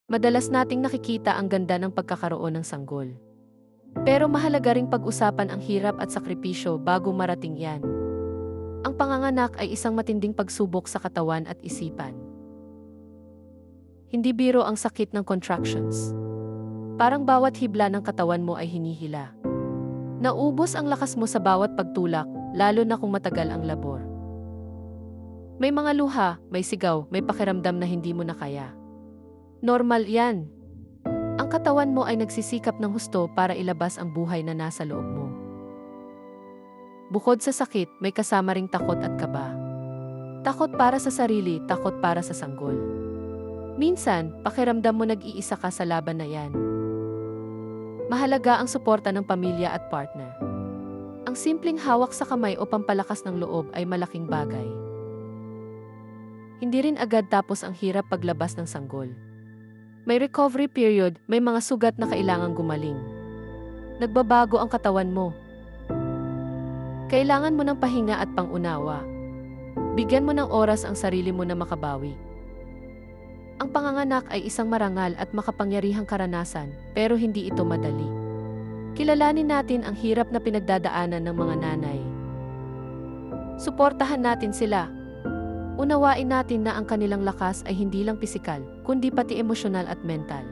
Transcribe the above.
Madalas nating nakikita ang ganda ng pagkakaroon ng sanggol. Pero mahalaga ring pag-usapan ang hirap at sakripisyo bago marating yan. Ang panganganak ay isang matinding pagsubok sa katawan at isipan. Hindi biro ang sakit ng contractions. Parang bawat hibla ng katawan mo ay hinihila. Naubos ang lakas mo sa bawat pagtulak, lalo na kung matagal ang labor. May mga luha, may sigaw, may pakiramdam na hindi mo na kaya. Normal yan. Ang katawan mo ay nagsisikap ng husto para ilabas ang buhay na nasa loob mo. Bukod sa sakit, may kasama ring takot at kaba. Takot para sa sarili, takot para sa sanggol. Minsan, pakiramdam mo nag-iisa ka sa laban na yan. Mahalaga ang suporta ng pamilya at partner. Ang simpleng hawak sa kamay o pampalakas ng loob ay malaking bagay. Hindi rin agad tapos ang hirap paglabas ng sanggol. May recovery period, may mga sugat na kailangang gumaling. Nagbabago ang katawan mo. Kailangan mo ng pahinga at pangunawa. Bigyan mo ng oras ang sarili mo na makabawi. Ang panganganak ay isang marangal at makapangyarihang karanasan, pero hindi ito madali. Kilalanin natin ang hirap na pinagdadaanan ng mga nanay. Suportahan natin sila. Unawain natin na ang kanilang lakas ay hindi lang pisikal, kundi pati emosyonal at mental.